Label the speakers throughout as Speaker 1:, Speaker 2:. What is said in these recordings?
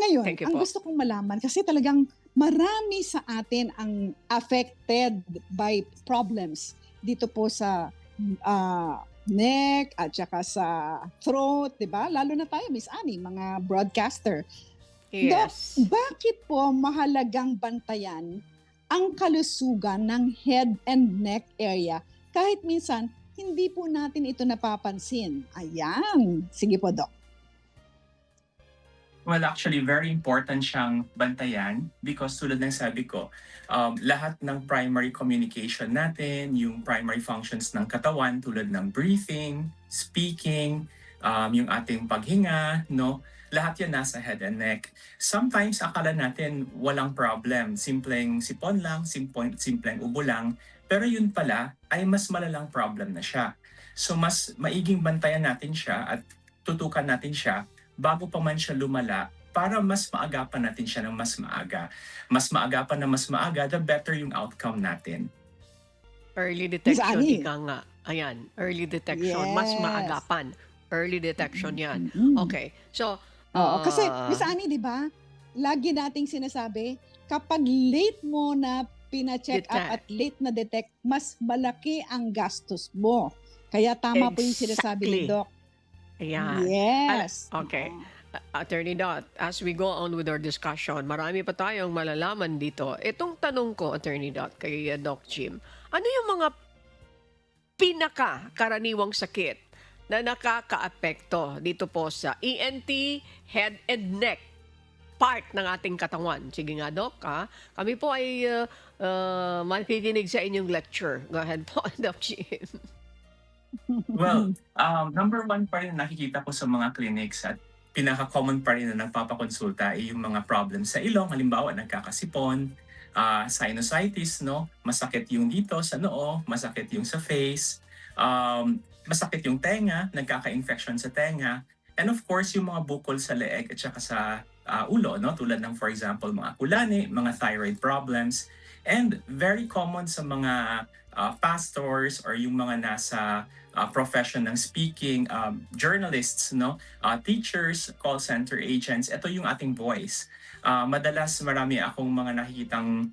Speaker 1: Ngayon,
Speaker 2: Thank you
Speaker 1: ang
Speaker 2: po.
Speaker 1: gusto kong malaman, kasi talagang marami sa atin ang affected by problems dito po sa neck at saka sa throat, di ba? Lalo na tayo, Miss Annie, mga broadcaster. Dok,
Speaker 2: Yes.
Speaker 1: bakit po mahalagang bantayan ang kalusugan ng head and neck area kahit minsan hindi po natin ito napapansin? Ayan. Sige po, Dok.
Speaker 3: Well, actually, very important siyang bantayan because tulad ng sabi ko, lahat ng primary communication natin, yung primary functions ng katawan tulad ng breathing, speaking, yung ating paghinga, no? Lahat yan nasa head and neck. Sometimes akala natin walang problem, simpleng sipon lang, simpleng ubo lang, pero yun pala ay mas malalang problem na siya. So mas maiging bantayan natin siya at tutukan natin siya bago pa man siya lumala para mas maagapan natin siya ng mas maaga. Mas maagapan na mas maaga, the better yung outcome natin.
Speaker 2: Early
Speaker 1: Miss
Speaker 2: detection,
Speaker 1: Annie.
Speaker 2: ika nga. Ayan, early detection. Mas
Speaker 1: Yes.
Speaker 2: maagapan. Early detection yan.
Speaker 1: Mm.
Speaker 2: Okay. So,
Speaker 1: Oo, kasi
Speaker 2: ah,
Speaker 1: Miss Annie, di ba? Lagi nating sinasabi, kapag late mo na pina-check up
Speaker 2: Detect.
Speaker 1: at late na detect, mas malaki ang gastos mo. Kaya tama po yung sinasabi ni
Speaker 2: Exactly.
Speaker 1: Doc.
Speaker 2: Ayan.
Speaker 1: Yes.
Speaker 2: Okay.
Speaker 1: Oo.
Speaker 2: Attorney Dot, as we go on with our discussion, marami pa tayong malalaman dito. Itong tanong ko, Attorney Dot, kay Doc Jim, ano yung mga pinaka-karaniwang sakit na nakakaapekto dito po sa ENT, head and neck part ng ating katawan? Sige nga, Doc. Kami po ay makikinig sa inyong lecture. Go ahead po, Doc Jim.
Speaker 3: Well, number one pa rin nakikita ko sa mga clinics at pinaka-common pa rin na nagpapakonsulta ay yung mga problems sa ilong. Halimbawa, nagkakasipon, sinusitis, no? Masakit yung dito sa noo, masakit yung sa face, masakit yung tenga, nagkaka-infection sa tenga, and of course, yung mga bukol sa leeg at saka sa ulo, no? Tulad ng, for example, mga kulani, mga thyroid problems, and very common sa mga pastors or yung mga nasa profession ng speaking, journalists, no, teachers, call center agents. Ito yung ating voice. Madalas marami akong mga nakikitang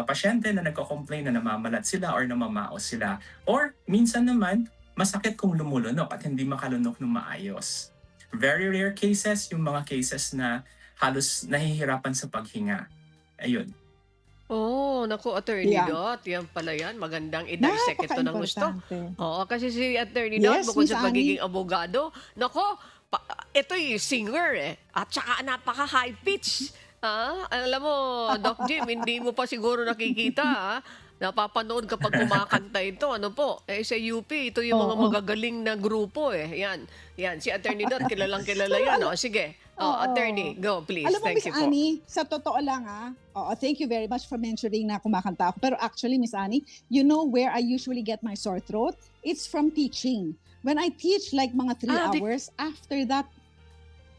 Speaker 3: pasyente na nagko-complain na namamalat sila or namamaos sila. Or minsan naman, masakit kung lumulunok at hindi makalunok ng maayos. Very rare cases, yung mga cases na halos nahihirapan sa paghinga. Ayun.
Speaker 2: Oh, naku, Attorney
Speaker 1: Yeah.
Speaker 2: Dot, yan pala yan. Magandang i-dissect ito ng gusto.
Speaker 1: Napaka-importante.
Speaker 2: Oo, kasi si Attorney Dot,
Speaker 1: Yes,
Speaker 2: bukod
Speaker 1: Miss
Speaker 2: sa
Speaker 1: Annie.
Speaker 2: pagiging abogado, nako, ito'y singer At saka napaka-high pitch. Alam mo, Doc Jim, hindi mo pa siguro nakikita, napapanood kapag kumakanta ito. Ano po? Sa UP, ito yung mga
Speaker 1: Oo.
Speaker 2: magagaling na grupo Yan. Yan, si Attorney Dot, kilalang kilala
Speaker 1: Pero
Speaker 2: yan.
Speaker 1: alam-
Speaker 2: Sige.
Speaker 1: Oo.
Speaker 2: Attorney, go please.
Speaker 1: Alam mo,
Speaker 2: Thank
Speaker 1: Miss
Speaker 2: you po.
Speaker 1: Annie, sa totoo lang thank you very much for mentioning na kumakanta ako. Pero actually, Miss Annie, you know where I usually get my sore throat? It's from teaching. When I teach like mga 3 hours, after that,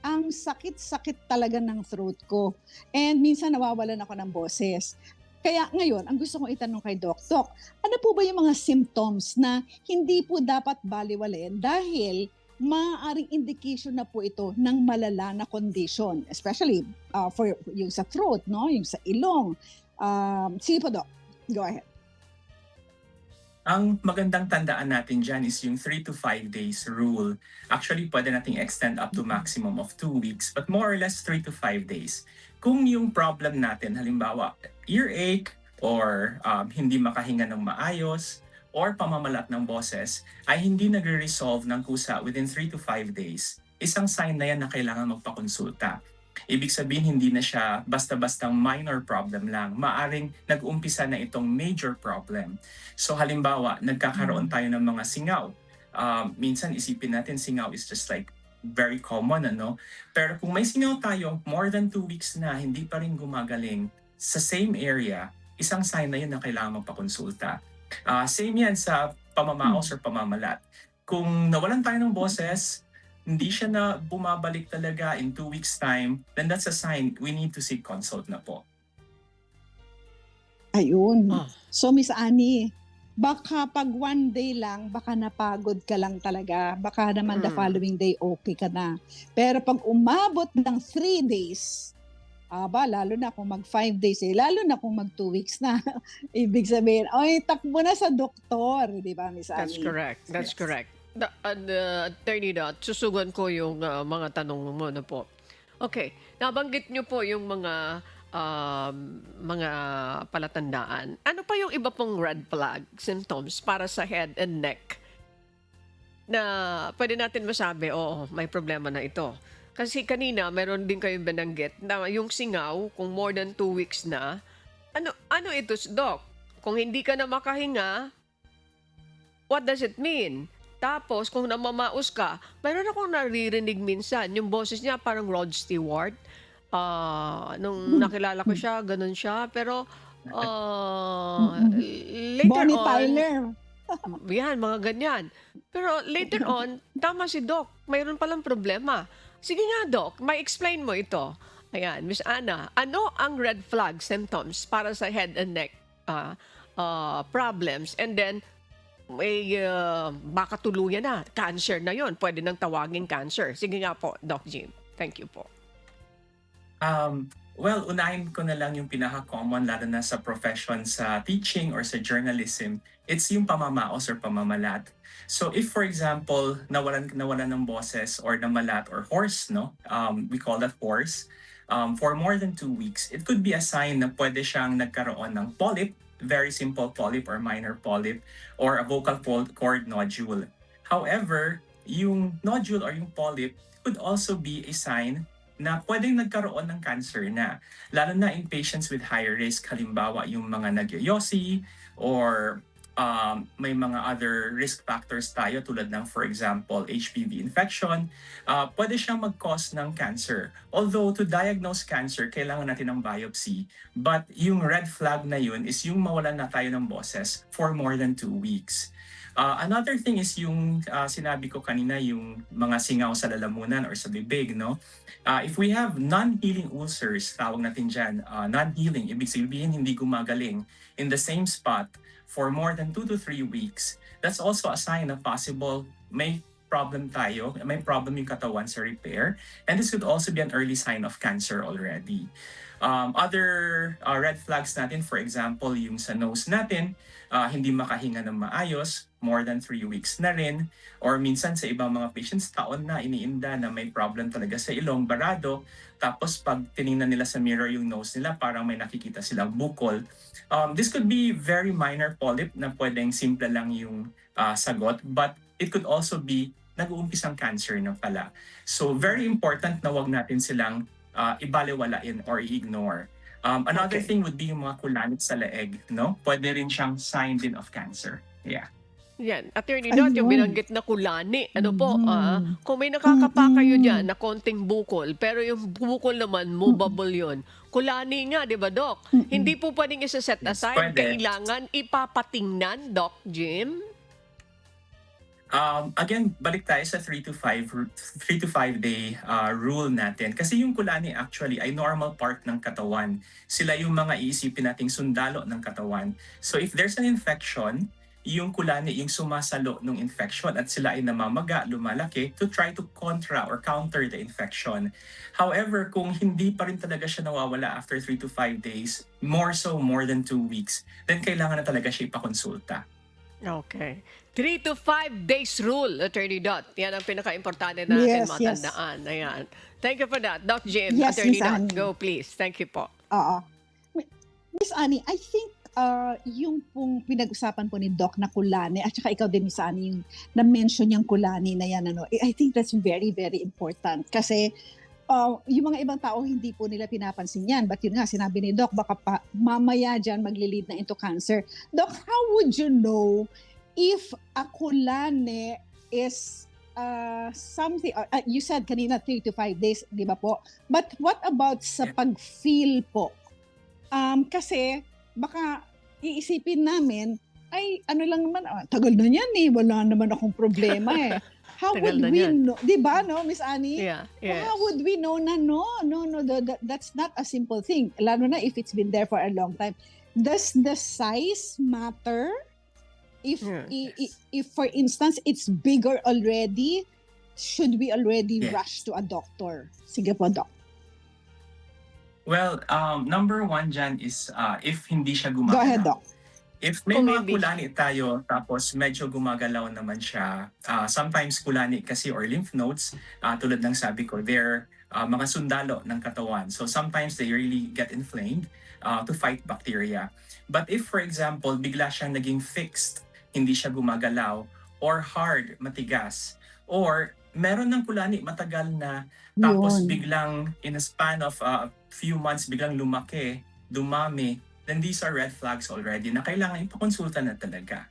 Speaker 1: ang sakit-sakit talaga ng throat ko. And minsan nawawalan ako ng boses. Kaya ngayon, ang gusto kong itanong kay Doc, Doc, ano po ba yung mga symptoms na hindi po dapat baliwalain dahil maaaring indication na po ito ng malala na condition, especially for yung sa throat, no? Yung sa ilong. Sige po, Doc. Go ahead.
Speaker 3: Ang magandang tandaan natin dyan is yung 3 to 5 days rule. Actually, pwede nating extend up to maximum of 2 weeks, but more or less 3 to 5 days. Kung yung problem natin, halimbawa, earache, or hindi makahinga ng maayos, or pamamalat ng boses, ay hindi nagre-resolve ng kusa within 3 to 5 days, isang sign na yan na kailangan magpakonsulta. Ibig sabihin, hindi na siya basta-bastang minor problem lang. Maaring nag-umpisa na itong major problem. So halimbawa, nagkakaroon tayo ng mga singaw. Minsan isipin natin singaw is just like very common, ano? Pero kung may singaw tayo, more than 2 weeks na, hindi pa rin gumagaling sa same area, isang sign na yun na kailangan magpakonsulta. Same yan sa pamamaos or pamamalat. Kung nawalan tayo ng boses, hindi siya na bumabalik talaga in 2 weeks time, then that's a sign we need to seek consult na po.
Speaker 1: Ayun.
Speaker 2: Ah.
Speaker 1: So, Miss Annie, baka pag 1 day lang, baka napagod ka lang talaga. Baka naman the following day okay ka na. Pero pag umabot ng 3 days, Aba, lalo na kung mag 5 days lalo na kung mag 2 weeks na. Ibig sabihin, ay, takbo na sa doktor, di ba, Miss
Speaker 2: That's
Speaker 1: Annie?
Speaker 2: correct. That's
Speaker 1: Yes.
Speaker 2: correct. Attorney Dot, susugan ko yung mga tanong mo na po. Okay, nabanggit niyo po yung mga palatandaan. Ano pa yung iba pong red flag symptoms para sa head and neck na pwede natin masabi, oo, may problema na ito? Kasi kanina, meron din kayong binanggit na yung singaw, kung more than 2 weeks na, ano ito, Doc? Kung hindi ka na makahinga, what does it mean? Tapos, kung namamaos ka, mayroon akong naririnig minsan, yung boses niya parang Rod Stewart. Nung nakilala ko siya, ganun siya. Pero, later
Speaker 1: Bonnie
Speaker 2: on,
Speaker 1: Tyler.
Speaker 2: yan, mga ganyan. Pero later on, tama si Doc, mayroon palang problema. Sige nga, Doc, may explain mo ito. Ayan, Miss Ana, ano ang red flag symptoms para sa head and neck problems? And then, may baka tuluyan na, cancer na yon, pwede nang tawagin cancer. Sige nga po, Doc Jim. Thank you po.
Speaker 3: Well, unahin ko na lang yung pinaka-common lalo na sa profession sa teaching or sa journalism. It's yung pamamaos or pamamalat. So if for example, nawalan ng boses or namalat or hoarse, no? We call that hoarse. For more than 2 weeks, it could be a sign na pwede siyang nagkaroon ng polyp, very simple polyp or minor polyp, or a vocal cord nodule. However, yung nodule or yung polyp could also be a sign na pwedeng nagkaroon ng cancer na. Lalo na in patients with higher risk, halimbawa yung mga nagyoyosi or may mga other risk factors tayo tulad ng for example HPV infection, pwede siyang mag-cause ng cancer. Although to diagnose cancer, kailangan natin ng biopsy. But yung red flag na yun is yung mawalan na tayo ng boses for more than 2 weeks. Another thing is yung sinabi ko kanina, yung mga singaw sa lalamunan or sa bibig, no? If we have non-healing ulcers, tawag natin dyan, non-healing, ibig sabihin hindi gumagaling in the same spot for more than 2 to 3 weeks, that's also a sign na possible may problem tayo, may problem yung katawan sa repair, and this could also be an early sign of cancer already. Other red flags natin, for example, yung sa nose natin, hindi makahinga ng maayos, more than 3 weeks na rin, or minsan sa ibang mga patients, taon na iniinda na may problem talaga sa ilong, barado, tapos pag tiningnan nila sa mirror yung nose nila, parang may nakikita silang bukol. This could be very minor polyp na pwedeng simple lang yung sagot, but it could also be nag-uumpisang cancer na pala. So very important na wag natin silang ibaliwalain or i-ignore. Another
Speaker 2: Okay.
Speaker 3: thing would be yung mga kulanit sa leeg, no? Pwede rin siyang sign din of cancer. Yeah.
Speaker 2: Yan, Attorney Dot, yung
Speaker 1: Ayun.
Speaker 2: binanggit na kulani, ano po,
Speaker 1: Mhm.
Speaker 2: kung may nakakapa kayo
Speaker 1: Mm-mm.
Speaker 2: dyan na konting bukol, pero yung bukol naman, movable yun. Kulani nga, di ba, Doc? Hindi po pwedeng isa-set
Speaker 3: Yes,
Speaker 2: aside,
Speaker 3: pwede.
Speaker 2: kailangan ipapatingnan, Doc Jim.
Speaker 3: Again, balik tayo sa 3 to 5 day rule natin. Kasi yung kulani actually ay normal part ng katawan. Sila yung mga iisipin nating sundalo ng katawan. So if there's an infection, yung kulani yung sumasalo ng infection at sila ay namamaga, lumalaki to try to contra or counter the infection. However, kung hindi pa rin talaga siya nawawala after 3 to 5 days, more than 2 weeks, then kailangan na talaga siya ipakonsulta.
Speaker 2: Okay. 3 to 5 days rule, Attorney Dot. Yan ang pinaka-importante natin
Speaker 1: Yes, yes.
Speaker 2: matandaan. Ayan. Thank you for that. Doc Jim,
Speaker 1: Yes,
Speaker 2: Attorney
Speaker 1: Miss
Speaker 2: Dot,
Speaker 1: Annie.
Speaker 2: go please. Thank you po.
Speaker 1: Oo. Miss Annie, I think yung pong pinag-usapan po ni Doc na kulani, at saka ikaw din, Miss Annie, yung na-mention yung kulani na yan, ano, I think that's very, very important. Kasi yung mga ibang tao, hindi po nila pinapansin yan. But yun nga, sinabi ni Doc, baka pa, mamaya dyan maglilid na into cancer. Doc, how would you know if a kulani is something, you said kanina 3 to 5 days, di ba po? But what about sa pag-feel po? Kasi baka iisipin namin, ay ano lang naman, tagal na yan eh, wala naman akong problema eh. How
Speaker 2: Tagal
Speaker 1: would
Speaker 2: na
Speaker 1: we
Speaker 2: yan.
Speaker 1: know? Di ba, no, Miss Annie?
Speaker 2: Yeah, yes.
Speaker 1: How would we know na no, that's not a simple thing. Lalo na if it's been there for a long time. Does the size matter? If,
Speaker 2: Yes.
Speaker 1: if for instance, it's bigger already, should we already
Speaker 3: Yes.
Speaker 1: rush to a doctor? Sige po, Doc.
Speaker 3: Well, number one dyan is if hindi siya
Speaker 1: Go ahead,
Speaker 3: gumagalaw.
Speaker 1: Doc.
Speaker 3: If may
Speaker 2: Kung
Speaker 3: mga
Speaker 2: hindi
Speaker 3: kulani tayo tapos medyo gumagalaw naman siya, sometimes kulani kasi or lymph nodes, tulad ng sabi ko, they're mga sundalo ng katawan. So sometimes they really get inflamed to fight bacteria. But if for example, bigla siyang naging fixed, hindi siya gumagalaw, or hard, matigas, or meron ng kulani matagal na tapos
Speaker 1: Yun.
Speaker 3: biglang in a span of a few months biglang lumaki, dumami, then these are red flags already na kailangan ipakonsulta na talaga.